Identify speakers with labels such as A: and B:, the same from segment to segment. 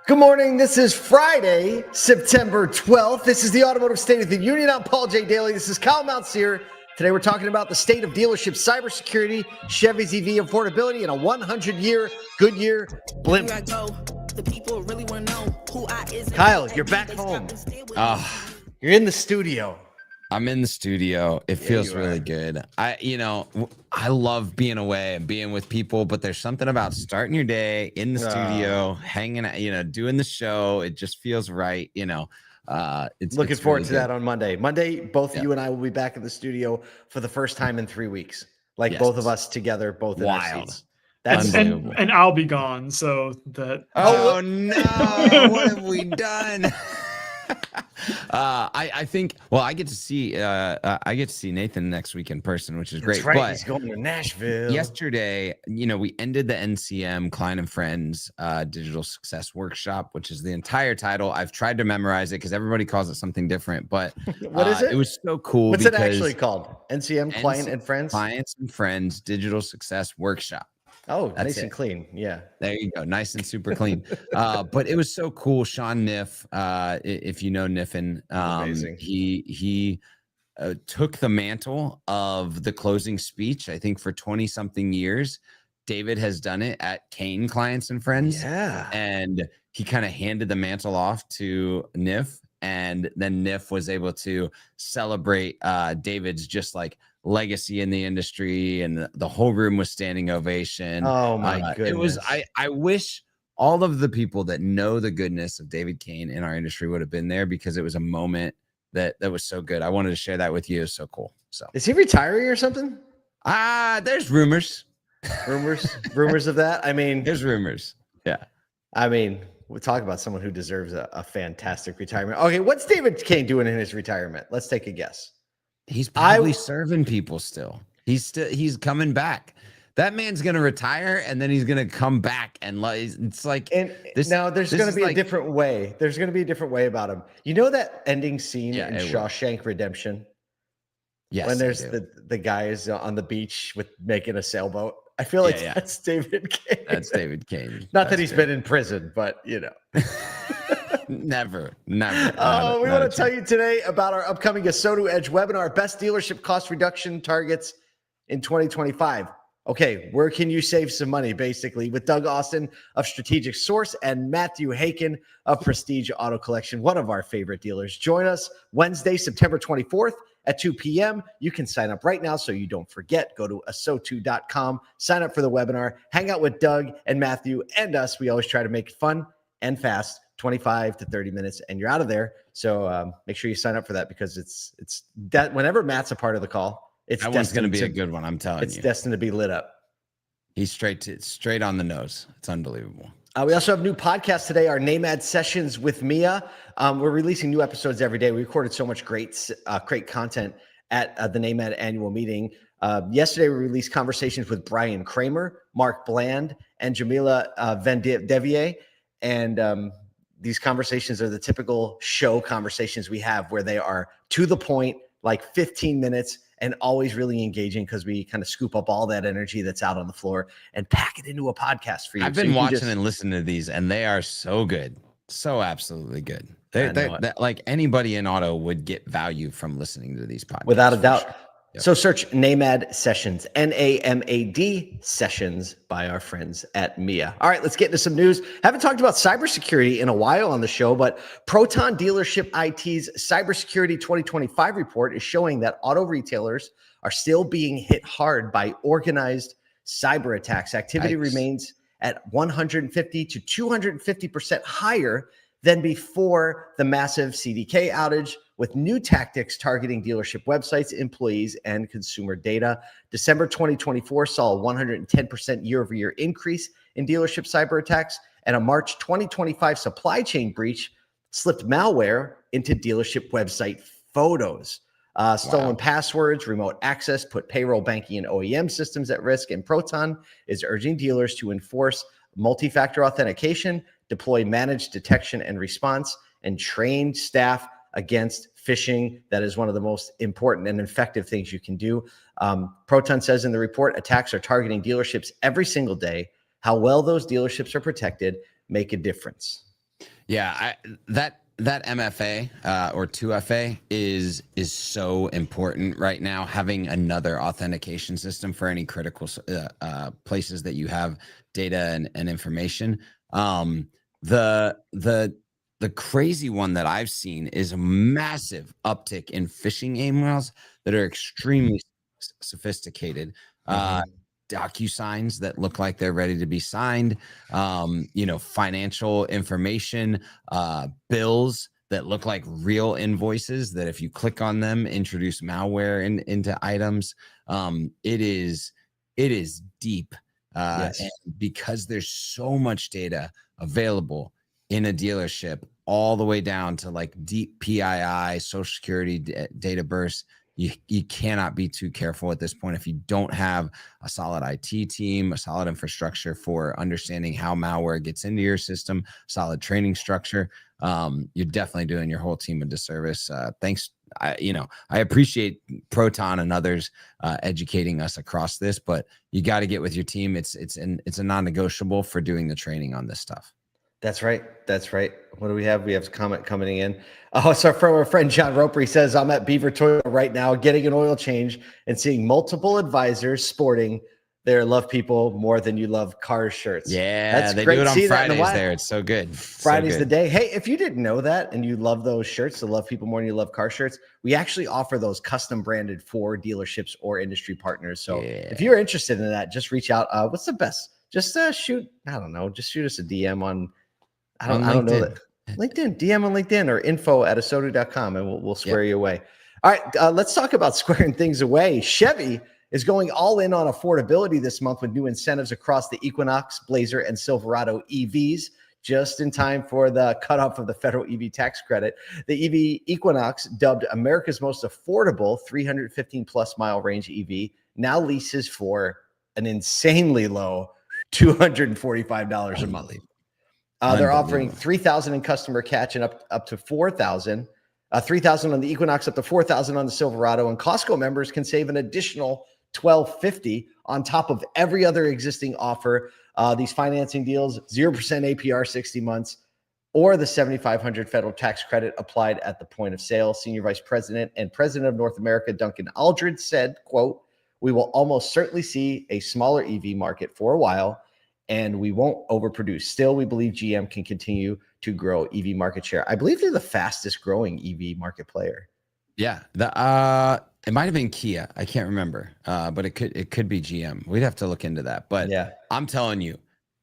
A: Good morning. This is Friday, September 12th. This is the Automotive State of the Union. I'm Paul J. Daly. This is Kyle Mountsier. Today we're talking about the state of dealership cybersecurity, Chevy's EV affordability, and a 100-year Goodyear Blimp. Kyle, you're back home. You're in the studio.
B: I'm in the studio. It feels really good. I love being away and being with people, but there's something about starting your day in the studio, hanging out, doing the show. It just feels right. It's
A: looking forward
B: really
A: to that on Monday. Both you and I will be back in the studio for the first time in 3 weeks. Both of us together, both in our seats.
C: That's unbelievable. And I'll be gone. So that.
B: Oh no! What have we done? I think. Well, I get to see Nathan next week in person, which is great.
A: That's right.
B: But
A: he's going to Nashville.
B: Yesterday, we ended the NCM Klein and Friends Digital Success Workshop, which is the entire title. I've tried to memorize it because everybody calls it something different. But
A: what is it?
B: It was so cool.
A: What's it actually called? NCM Client and Friends.
B: Clients and Friends Digital Success Workshop.
A: Oh, nice and clean. Yeah.
B: There you go. Nice and super clean. But it was so cool. Sean Niff, if you know Niffin, he took the mantle of the closing speech, I think, for 20 something years. David has done it at Kane Clients and Friends.
A: Yeah.
B: And he kind of handed the mantle off to Niff. And then Niff was able to celebrate David's just legacy in the industry, and the whole room was standing ovation.
A: Oh my goodness.
B: It was, I wish all of the people that know the goodness of David Kane in our industry would have been there, because it was a moment that was so good. I wanted to share that with you. It was so cool. So
A: is he retiring or something?
B: There's rumors
A: of that. I mean,
B: there's rumors. Yeah.
A: I mean, we'll talk about someone who deserves a fantastic retirement. Okay. What's David Kane doing in his retirement? Let's take a guess.
B: He's probably serving people still. He's coming back. That man's going to retire, and then he's going to come back. And it's like,
A: there's going to be a different way. There's going to be a different way about him. You know that ending scene in Shawshank Redemption?
B: Yes.
A: When there's the guys on the beach making a sailboat. I feel like that's David Kane.
B: That's David Kane.
A: Not that he's been in prison, but
B: Never.
A: We want to tell you today about our upcoming ASOTU Edge webinar, best dealership cost reduction targets in 2025. Okay, where can you save some money, basically, with Doug Austin of Strategic Source and Matthew Haken of Prestige Auto Collection, one of our favorite dealers. Join us Wednesday, September 24th at 2 p.m. You can sign up right now so you don't forget. Go to asotu.com, sign up for the webinar, hang out with Doug and Matthew and us. We always try to make it fun and fast, 25 to 30 minutes, and you're out of there. So make sure you sign up for that, because it's that whenever Matt's a part of the call, that one's
B: going to be a good one. I'm telling you,
A: it's destined to be lit up.
B: He's straight on the nose. It's unbelievable.
A: We also have a new podcast today, our NAMAD Sessions with Mia. We're releasing new episodes every day. We recorded so much great content at the NAMAD annual meeting. Yesterday, we released conversations with Brian Kramer, Mark Bland, and Jamila Vendevier. And these conversations are the typical show conversations we have, where they are to the point, 15 minutes, and always really engaging, because we kind of scoop up all that energy that's out on the floor and pack it into a podcast for you.
B: I've been watching and listening to these, and they are so good. So absolutely good. They're like anybody in auto would get value from listening to these podcasts.
A: Without a doubt.
B: Sure. Yep.
A: So search NAMAD Sessions, NAMAD Sessions, by our friends at Mia. All right, let's get into some news. Haven't talked about cybersecurity in a while on the show, but Proton Dealership IT's Cybersecurity 2025 report is showing that auto retailers are still being hit hard by organized cyber attacks. Activity remains at 150 to 250% higher than before the massive CDK outage, with new tactics targeting dealership websites, employees, and consumer data. December 2024 saw a 110% year-over-year increase in dealership cyber attacks, and a March 2025 supply chain breach slipped malware into dealership website photos. Stolen passwords, remote access put payroll, banking, and OEM systems at risk, and Proton is urging dealers to enforce multi-factor authentication, deploy managed detection and response, and train staff against phishing. That is one of the most important and effective things you can do. Proton says in the report, attacks are targeting dealerships every single day. How well those dealerships are protected make a difference.
B: Yeah, that MFA or 2FA is so important right now. Having another authentication system for any critical places that you have data and information. The crazy one that I've seen is a massive uptick in phishing emails that are extremely sophisticated. DocuSigns that look like they're ready to be signed, financial information, bills that look like real invoices that if you click on them, introduce malware into items. It is deep.
A: Yes.
B: And because there's so much data available in a dealership, all the way down to like deep PII, Social Security data bursts, you cannot be too careful at this point. If you don't have a solid IT team, a solid infrastructure for understanding how malware gets into your system, solid training structure, you're definitely doing your whole team a disservice. Thanks. I appreciate Proton and others educating us across this, but you got to get with your team. It's a non-negotiable for doing the training on this stuff.
A: That's right. That's right. What do we have? We have a comment coming in. Oh, so from our friend John Roper, he says, I'm at Beaver Toyota right now getting an oil change and seeing multiple advisors sporting their love people more than you love cars shirts.
B: Yeah,
A: that's
B: they
A: great.
B: do it on
A: See
B: Fridays there. It's so good.
A: Friday's the day. Hey, if you didn't know that and you love those shirts, the love people more than you love car shirts, we actually offer those custom branded for dealerships or industry partners. So if you're interested in that, just reach out. What's the best? Just shoot, I don't know, just shoot us a DM on I don't know that. LinkedIn, DM on LinkedIn or info@asodu.com and we'll square you away. All right, let's talk about squaring things away. Chevy is going all in on affordability this month with new incentives across the Equinox, Blazer, and Silverado EVs, just in time for the cutoff of the federal EV tax credit. The EV Equinox, dubbed America's most affordable 315 plus mile range EV, now leases for an insanely low $245 a month. They're offering $3,000 in customer catch and up to $4,000. $3,000 on the Equinox, up to $4,000 on the Silverado, and Costco members can save an additional $1,250 on top of every other existing offer. These financing deals, 0% APR, 60 months, or the $7,500 federal tax credit applied at the point of sale. Senior Vice President and President of North America, Duncan Aldridge, said, quote, "We will almost certainly see a smaller EV market for a while, and we won't overproduce. Still, we believe GM can continue to grow EV market share." I believe they're the fastest growing EV market player.
B: Yeah. It might have been Kia. I can't remember. But it could be GM. We'd have to look into that. But yeah, I'm telling you,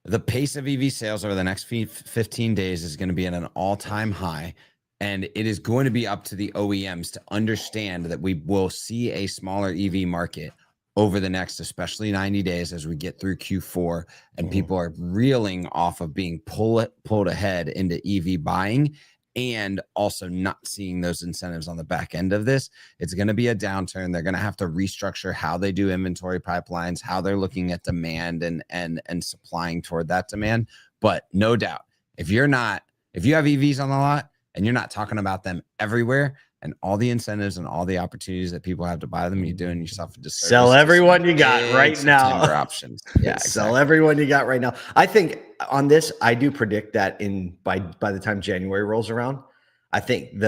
B: the pace of EV sales over the next 15 days is going to be at an all-time high. And it is going to be up to the OEMs to understand that we will see a smaller EV market over the next, especially 90 days as we get through Q4 and people are reeling off of being pulled ahead into EV buying and also not seeing those incentives on the back end of this. It's going to be a downturn. They're going to have to restructure how they do inventory pipelines, how they're looking at demand and supplying toward that demand. But no doubt, if you have EVs on the lot and you're not talking about them everywhere, and all the incentives and all the opportunities that people have to buy them, you're doing yourself a disservice.
A: Sell everyone you got right now.
B: Options. Yeah, exactly.
A: Sell everyone you got right now. I think on this, I do predict that by the time January rolls around, I think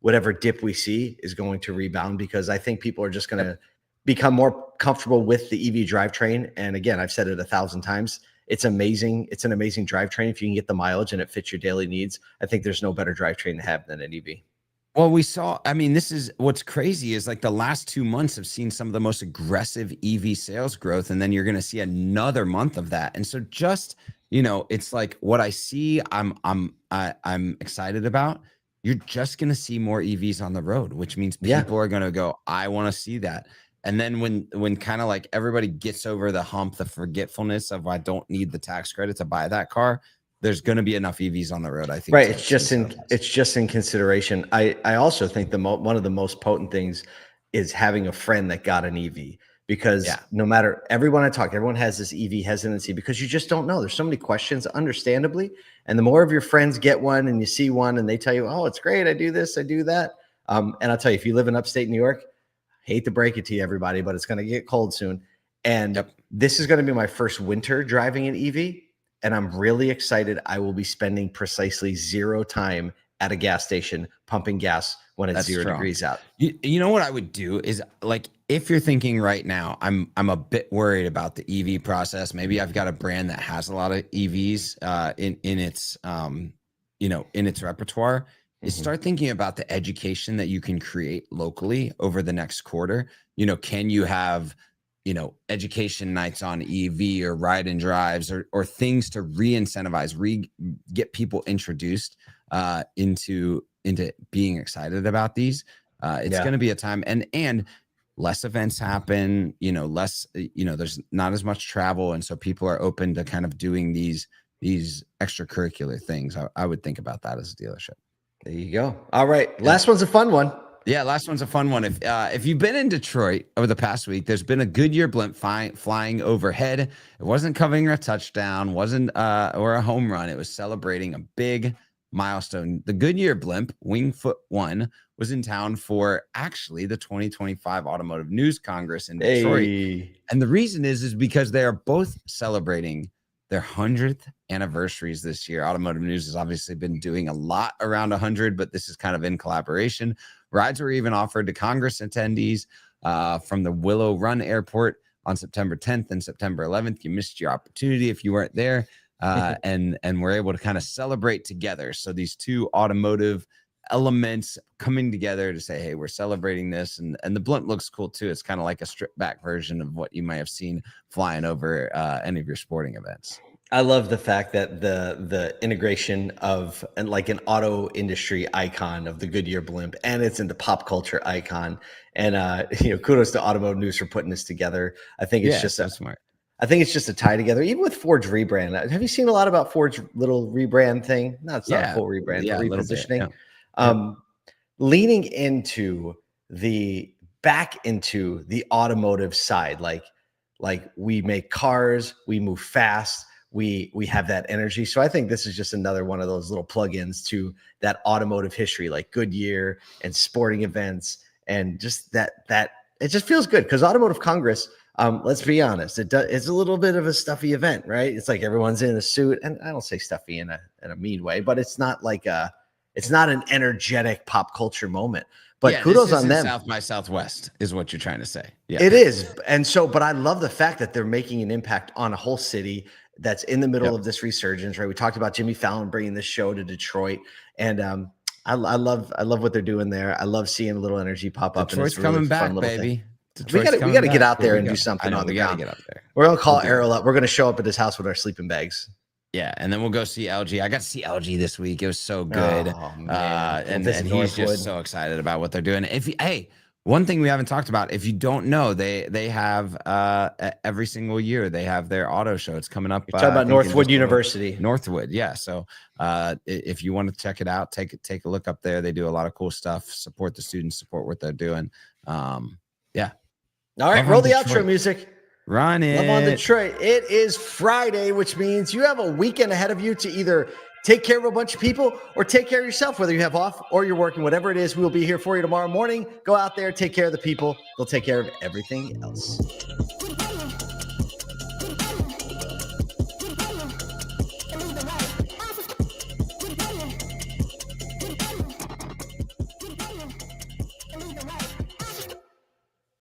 A: whatever dip we see is going to rebound because I think people are just going to become more comfortable with the EV drivetrain. And again, I've said it 1,000 times. It's amazing. It's an amazing drivetrain. If you can get the mileage and it fits your daily needs, I think there's no better drivetrain to have than an EV.
B: Well, this is what's crazy is like the last 2 months have seen some of the most aggressive EV sales growth. And then you're going to see another month of that. And so just, it's like what I see, I'm excited about. You're just going to see more EVs on the road, which means people are going to go, I want to see that. And then when kind of like everybody gets over the hump, the forgetfulness of I don't need the tax credit to buy that car, there's going to be enough EVs on the road, I think.
A: Right. It's just in consideration. I also think one of the most potent things is having a friend that got an EV because no matter everyone has this EV hesitancy because you just don't know. There's so many questions, understandably. And the more of your friends get one and you see one and they tell you, oh, it's great. I do this, I do that. And I'll tell you, if you live in upstate New York, hate to break it to you, everybody, but it's going to get cold soon. And this is going to be my first winter driving an EV. and I'm really excited. I will be spending precisely 0 time at a gas station pumping gas when it's 0 degrees out.
B: You know what I would do is, like, if you're thinking right now, I'm a bit worried about the EV process. Maybe I've got a brand that has a lot of EVs in its in its repertoire. Is start thinking about the education that you can create locally over the next quarter. Can you have education nights on EV or ride and drives or things to re-incentivize, get people introduced into being excited about these. It's going to be a time and less events happen, less, there's not as much travel. And so people are open to kind of doing these extracurricular things. I would think about that as a dealership.
A: There you go. All right. Last one's a fun one.
B: Yeah, last one's a fun one. If you've been in Detroit over the past week, there's been a Goodyear Blimp flying overhead. It wasn't covering a touchdown, wasn't or a home run. It was celebrating a big milestone. The Goodyear Blimp Wingfoot 1 was in town for actually the 2025 Automotive News Congress in Detroit. Hey. And the reason is because they are both celebrating their 100th anniversaries this year. Automotive News has obviously been doing a lot around 100, but this is kind of in collaboration. Rides were even offered to Congress attendees from the Willow Run Airport on September 10th and September 11th. You missed your opportunity if you weren't there, and we're able to kind of celebrate together. So these two automotive elements coming together to say, hey, we're celebrating this. And the Blimp looks cool too. It's kind of like a stripped back version of what you might have seen flying over any of your sporting events.
A: I love the fact that the integration of like an auto industry icon of the Goodyear Blimp, and it's in the pop culture icon. And kudos to Automotive News for putting this together. I think it's just smart. I think it's just a tie together, even with Ford's rebrand. Have you seen a lot about Ford's little rebrand thing? No, it's not a full rebrand, but repositioning. Leaning into back into the automotive side, like we make cars, we move fast, we have that energy. So I think this is just another one of those little plugins to that automotive history, like Goodyear and sporting events, and just that it just feels good because Automotive Congress. Let's be honest, it's a little bit of a stuffy event, right? It's like everyone's in a suit, and I don't say stuffy in a mean way, but it's not like it's not an energetic pop culture moment. But kudos on them.
B: South by Southwest is what you're trying to say. Yeah,
A: it is. And so, but I love the fact that they're making an impact on a whole city that's in the middle of this resurgence, right? We talked about Jimmy Fallon bringing this show to Detroit, and I love what they're doing there. I love seeing a little energy pop up.
B: Detroit's
A: and it's
B: coming back, baby.
A: We got to get out there and do something on the ground.
B: Get up there.
A: We're gonna call Errol up. We're gonna show up at his house with our sleeping bags.
B: Yeah, and then we'll go see LG. I got to see LG this week. It was so good.
A: Oh, man.
B: And he's just so excited about what they're doing. One thing we haven't talked about, if you don't know, they have every single year they have their auto show. It's coming up.
A: You're talking about Northwood University.
B: Northwood, yeah. So if you want to check it out, take a look up there. They do a lot of cool stuff. Support the students, support what they're doing. Yeah.
A: All right, roll the outro music.
B: Run it.
A: Love on Detroit. It is Friday, which means you have a weekend ahead of you to either take care of a bunch of people or take care of yourself, whether you have off or you're working, whatever it is. We will be here for you tomorrow morning. Go out there, take care of the people. They'll take care of everything else.